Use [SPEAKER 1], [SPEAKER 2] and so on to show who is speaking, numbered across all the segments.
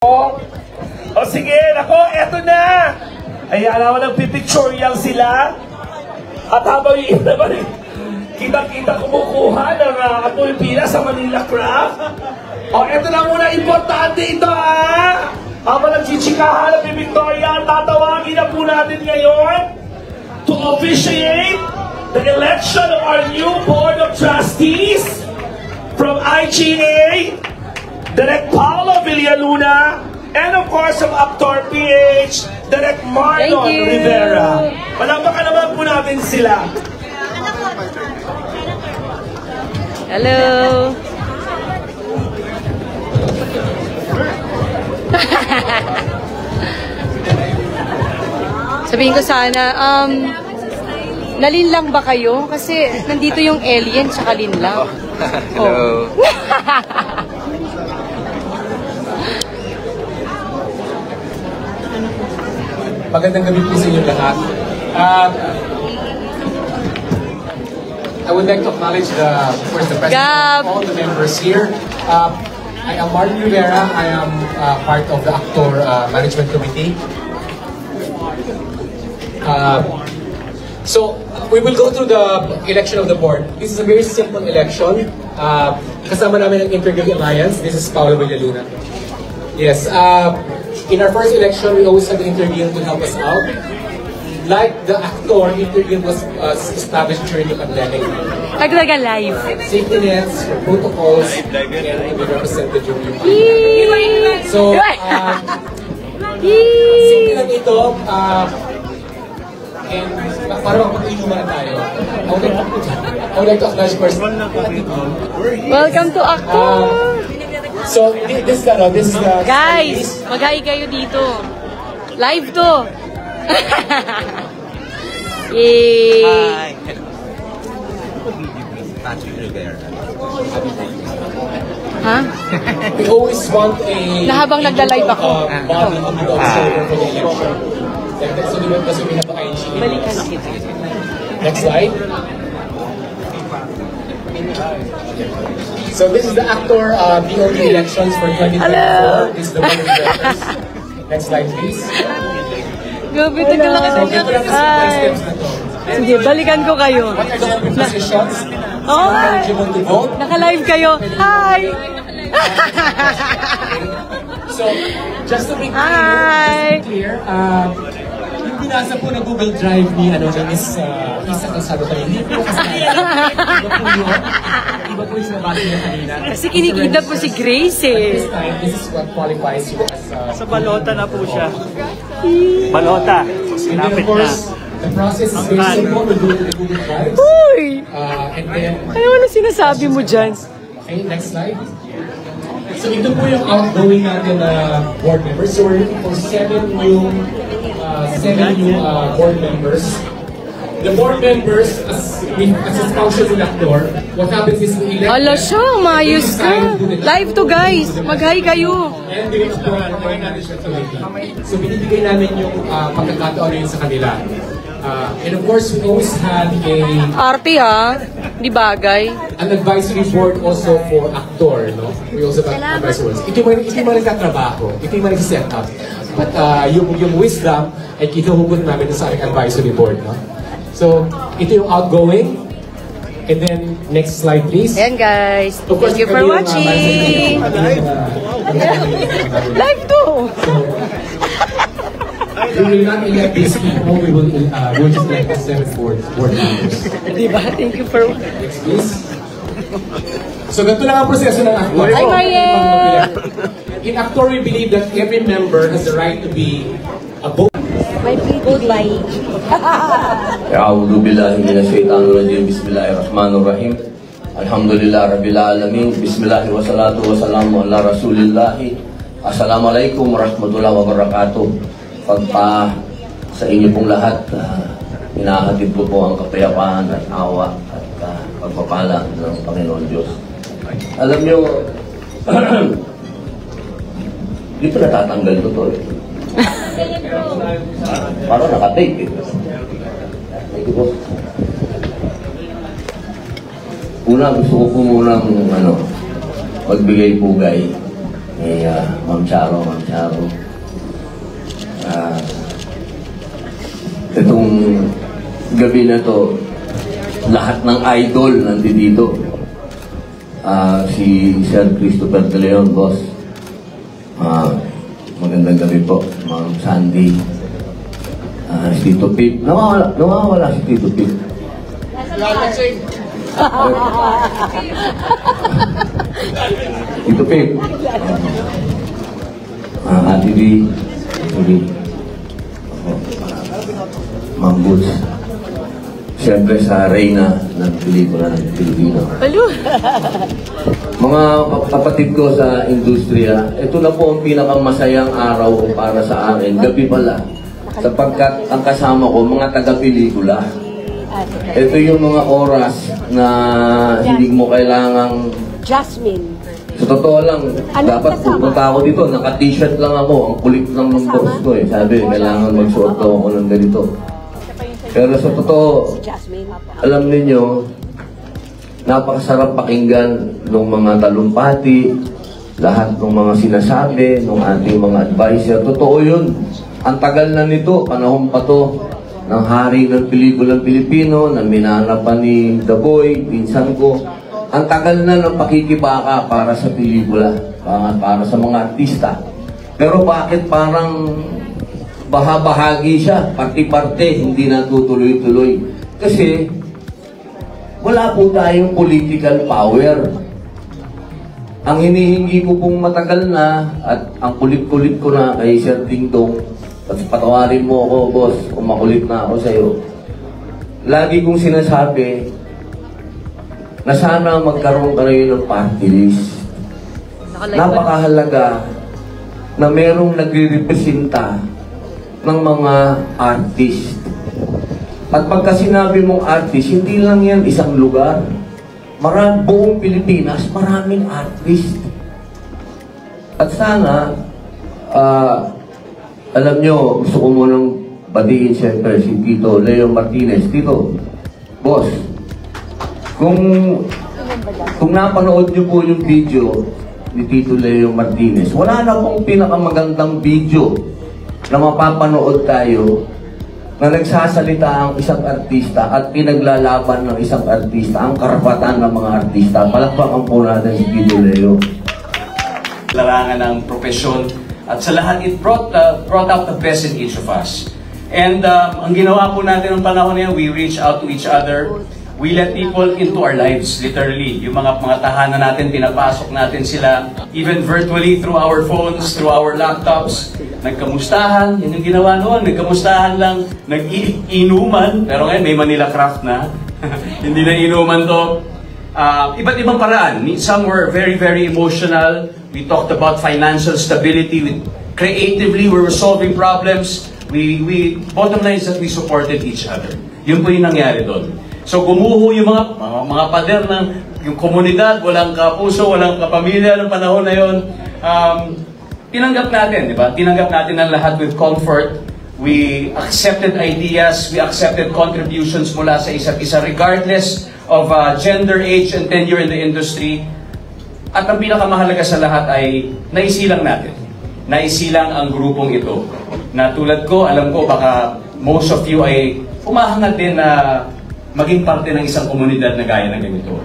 [SPEAKER 1] O sige, nako, eto na! Ayan naman, nagpipictorial sila. At habang yung iba naman, kita-kita kumukuha ng Pulpina sa Manila Craft. O, eto na muna, importante ito ha! Habang nagchichikahan ng pipictorial, tatawagin na po natin ngayon to officiate the election of our new Board of Trustees from IGA, Direk Paolo Villaluna, and of course from Actor PH, Direk Marlon Rivera. Palakpakan naman po natin sila.
[SPEAKER 2] Hello! Sabihin ko sana, nalin lang ba kayo? Kasi nandito yung alien tsaka lin lang.
[SPEAKER 3] Hello!
[SPEAKER 4] Magandang gabi po sa inyo lahat. I would like to acknowledge the president and all the members here. I am Marlon Rivera. I am part of the Actor Management Committee. So we will go through the election of the board. This is a very simple election. Kasama namin ang Intergroup Alliance. This is Paolo Villaluna. Yes. In our first election, we always had the Intergroup to help us out. Like the Actor, Intergroup was established during the pandemic.
[SPEAKER 2] Naglaga live.
[SPEAKER 4] Safety nets, protocols, and to be represented during the pandemic. So, simple lang ito. And para magpag-inuman tayo, I would like to acknowledge first.
[SPEAKER 2] Welcome to Actor!
[SPEAKER 4] So, this is the...
[SPEAKER 2] Guys, mag-hi kayo dito. Live to! Yay!
[SPEAKER 3] Hi! Patrick Rivera.
[SPEAKER 2] Ha?
[SPEAKER 4] We always want a...
[SPEAKER 2] Nahabang nagla-live ako.
[SPEAKER 4] Body to be the observer for the election. That's the reason kasi we have the IGA.
[SPEAKER 2] Balikan kita.
[SPEAKER 4] Next slide. So this is the Actor BOD elections for 2024. This is the board of directors. Next slide, please.
[SPEAKER 2] Gabi, tagal lang
[SPEAKER 4] So dito lang kasi yung steps na to.
[SPEAKER 2] Sige, balikan ko kayo.
[SPEAKER 4] What are the open positions?
[SPEAKER 2] Oh,
[SPEAKER 4] Eligible to vote.
[SPEAKER 2] naka-live kayo. Hi!
[SPEAKER 4] So, just to be
[SPEAKER 2] Hi!
[SPEAKER 4] clear, yung binasa po na Google Drive ni Miss Isa Calzado kanina, hindi po kasi iba po yun. Iba po yung nabasa niya kanina.
[SPEAKER 2] Kasi kinikidnap po si Grace eh.
[SPEAKER 4] This time, this is what qualifies you as
[SPEAKER 1] Sa balota na po siya. Balota.
[SPEAKER 4] and then of course, the process is very simple. We go to the Google Drive.
[SPEAKER 2] Uy!
[SPEAKER 4] And then,
[SPEAKER 2] Ano na sinasabi mo dyan?
[SPEAKER 4] okay, next slide. So ito po yung outgoing natin na board members. So we're looking for 7 new board members. The board members, as a function in Actor, what happens is we elect
[SPEAKER 2] Ala
[SPEAKER 4] them,
[SPEAKER 2] siya, maayos
[SPEAKER 4] they
[SPEAKER 2] ka.
[SPEAKER 4] decide who the-
[SPEAKER 2] Live to guys. Mag-hi kayo.
[SPEAKER 4] And they approve the board management committee. So binibigay namin yung pagkakataon na yun sa kanila. And of course, we always had
[SPEAKER 2] Arte ha. Di bagay.
[SPEAKER 4] an advisory board also for Actor, no? We also have advisory boards. Ito yung mga nagtatrabaho, ito yung mga nag-set up. But yung wisdom ay kinuhugot namin sa aming advisory board, no? So, ito yung outgoing. And then, next slide please.
[SPEAKER 2] Ayan guys.
[SPEAKER 4] Of course,
[SPEAKER 2] Thank you for
[SPEAKER 4] kami yung,
[SPEAKER 2] watching. Live to.
[SPEAKER 4] We will not elect these people, we will just elect the 7 board members.
[SPEAKER 2] Diba? Thank you for
[SPEAKER 4] Next please. So, ganito lang ang proseso ng Actor.
[SPEAKER 2] Hi, Mariel!
[SPEAKER 4] In Actor, we believe that every member has the right to be a vote.
[SPEAKER 2] Goodbye.
[SPEAKER 5] A'udhu billahi minasyaitanir rajim. Bismillahirrahmanirrahim. Alhamdulillah rabbil alamin. Bismillah wa salatu wa salamu ala Rasulillah. Assalamualaikum warahmatullahi wabarakatuh. Pagpa sa inyo pong lahat, hinahatid ko po ang kapayapaan at awa at pagpapala ng Panginoon Diyos. Alam niyo, dito natatanggal ko to eh. Parang nakatape eh. Thank you po. Una, gusto ko po munang magbigay pugay kay Ma'am Charo. Itong gabi na to, lahat ng idol nandito. Si Sir Christopher De Leon, boss. Magandang gabi po, Ma'am Sandy. Si Tito Pip. Nawawala si Tito Pip. Tito Pip. Ate B. Ma'am Boots. Siyempre sa Reyna ng pelikula ng Pilipino. Mga kapatid ko sa industriya, ito na po ang pinakamasayang araw para sa akin. Gabi pala. Sapagkat ang kasama ko, mga taga-pelikula. Ito yung mga oras na hindi mo kailangang...
[SPEAKER 6] Jasmine.
[SPEAKER 5] Sa totoo lang, dapat pupunta ako dito. Naka-t-shirt lang ako. Ang kulit lang ng boss ko eh. Sabi, kailangan magsuot daw ako ng ganito. Pero sa totoo, alam ninyo, napakasarap pakinggan ng mga talumpati, lahat ng mga sinasabi, ng ating mga advisor. Totoo yun. Ang tagal na nito, panahon pa to, ng hari ng pelikulang Pilipino, na minana pa ni The Boy, pinsan ko. Ang tagal na ng pakikibaka para sa pelikula, para sa mga artista. Pero bakit parang bahagi siya, parte-parte, hindi natutuloy-tuloy? Kasi wala po tayong political power. Ang hinihingi ko pong matagal na, at ang kulit-kulit ko na kay Sir Ding Dong, at patawarin mo ako, boss, kung makulit na ako sa'yo. Lagi kong sinasabi na sana magkaroon ka rin ng party list. Napakahalaga na merong nagre-representa ng mga artist. At pagka sinabi mong artist, hindi lang yan isang lugar. Buong Pilipinas, maraming artist. At sana, alam nyo, gusto ko munang batiin siyempre si Tito Leo Martinez. Tito, boss, kung napanood nyo po yung video ni Tito Leo Martinez, wala na pong pinakamagandang video na mapapanood tayo na nagsasalita ang isang artista at pinaglalaban ng isang artista, ang karapatan ng mga artista. Palakpakan po natin si Tito Leo.
[SPEAKER 7] Larangan ng propesyon at sa lahat, it brought out the best in each of us. And ang ginawa po natin ng panahon na yan, we reach out to each other. We let people into our lives, literally. Yung mga tahanan natin, pinapasok natin sila, even virtually through our phones, through our laptops. Nagkamustahan, yun yung ginawa noon. Nagkamustahan lang, nag-inuman, pero ngayon may Manila Craft na. Hindi na inuman to. Iba't ibang paraan. Some were very, very emotional. We talked about financial stability. Creatively, we were solving problems. Bottom line is that we supported each other. Yun po yung nangyari doon. So gumuho yung mga pader ng yung komunidad, walang kapuso, walang kapamilya ng panahon na yun. Tinanggap natin, di ba? Tinanggap natin ang lahat with comfort. We accepted ideas, we accepted contributions mula sa isa't isa regardless of gender, age, and tenure in the industry. At ang pinakamahalaga sa lahat ay naisilang natin. Naisilang ang grupong ito. Na tulad ko, alam ko baka most of you ay umahangad din na maging parte ng isang komunidad na gaya ng ganito.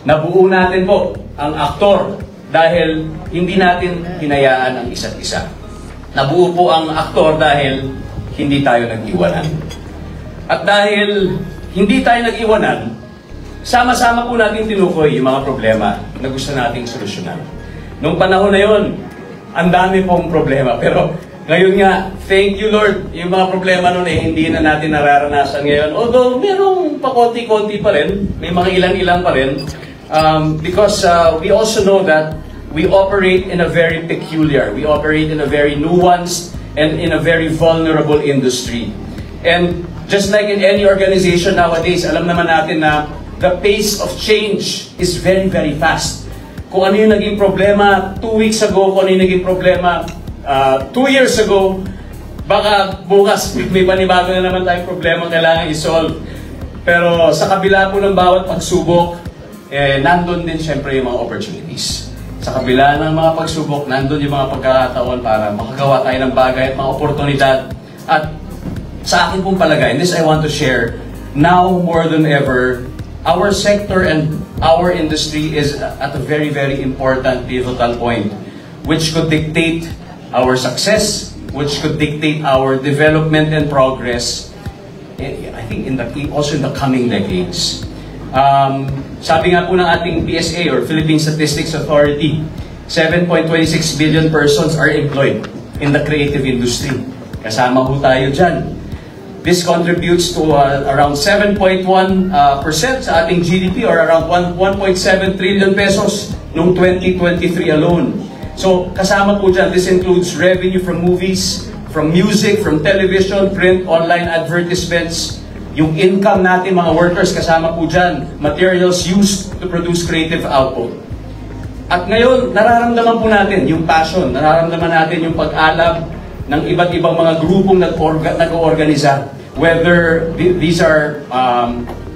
[SPEAKER 7] Nabuo natin po ang aktor dahil hindi natin hinayaan ang isa't isa. Nabuo po ang aktor dahil hindi tayo nag-iwanan. At dahil hindi tayo nag-iwanan, sama-sama po natin tinukoy yung mga problema na gusto nating solusyonan. Noong panahon na yon, ang dami pong problema. Pero ngayon nga, thank you Lord, yung mga problema noon hindi na natin nararanasan ngayon. Although merong pakonti-konti pa rin, may mga ilan-ilan pa rin. Because we also know that we operate in a very peculiar, we operate in a very nuanced and in a very vulnerable industry. And just like in any organization nowadays, alam naman natin na the pace of change is very, very fast. Kung ano yung naging problema 2 weeks ago, kung ano yung naging problema 2 years ago, baka bukas may panibago na naman tayong problema kailangan i-solve. Pero sa kabila po ng bawat pagsubok, nandun din syempre yung mga opportunities. sa kabila ng mga pagsubok, nandun yung mga pagkakataon para makagawa tayo ng bagay at mga oportunidad. At sa akin pong palagay, and this I want to share, now more than ever, our sector and our industry is at a very, very important pivotal point, which could dictate our success, which could dictate our development and progress, I think also in the coming decades. Sabi nga po ng ating PSA or Philippine Statistics Authority, 7.26 billion persons are employed in the creative industry. Kasama po tayo dyan. This contributes to around 7.1% sa ating GDP or around 1.7 trillion pesos noong 2023 alone. So kasama po dyan, this includes revenue from movies, from music, from television, print, online advertisements. Yung income natin, mga workers, kasama po dyan, materials used to produce creative output. At ngayon, nararamdaman po natin yung passion, nararamdaman natin yung pag-alab ng iba't ibang mga grupong nag-oorganiza. Whether these are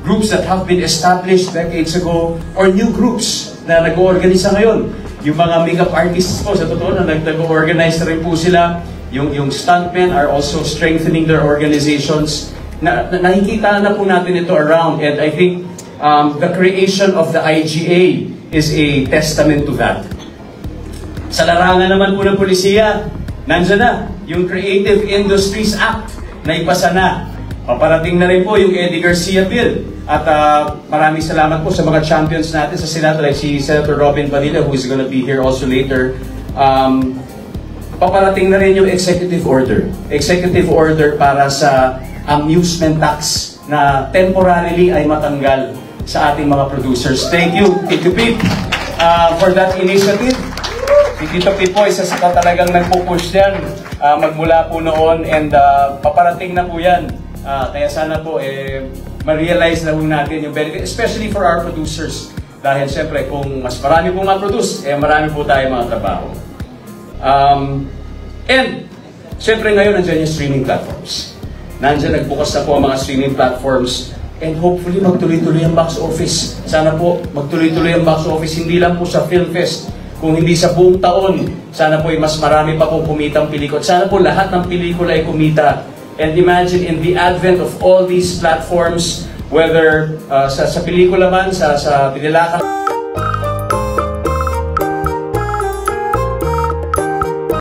[SPEAKER 7] groups that have been established decades ago or new groups na nag-oorganiza ngayon. Yung mga makeup artists po, sa totoo na nag-organize na rin po sila. Yung stuntmen are also strengthening their organizations. Nakikita na po natin ito around, and I think the creation of the IGA is a testament to that. Sa larangan naman po ng polisiya, nandiyan na yung Creative Industries Act na ipasa na. Paparating na rin po yung Eddie Garcia Bill. At maraming salamat po sa mga champions natin sa Senado, like si Senator Robin Padilla, who is gonna be here also later. Paparating na rin yung executive order. Executive order para sa amusement tax na temporarily ay matanggal sa ating mga producers. Thank you, Tito Pete, for that initiative. Si Tito Pete po, isa sa talagang nagpo-push yan magmula po noon, and paparating na po yan. Kaya sana po, ma-realize na po natin yung benefit, especially for our producers. Dahil siyempre, kung mas marami po ma-produce, marami po tayo mga trabaho. And, siyempre ngayon, nandiyan yung streaming platforms. Nandiyan, nagbukas na po ang mga streaming platforms, and hopefully magtuloy-tuloy ang box office. Sana po magtuloy-tuloy ang box office, hindi lang po sa Film Fest, kung hindi sa buong taon. Sana po mas marami pa po kumitang pelikula. Sana po lahat ng pelikula ay kumita. And imagine in the advent of all these platforms, whether sa pelikula man, sa pinilakan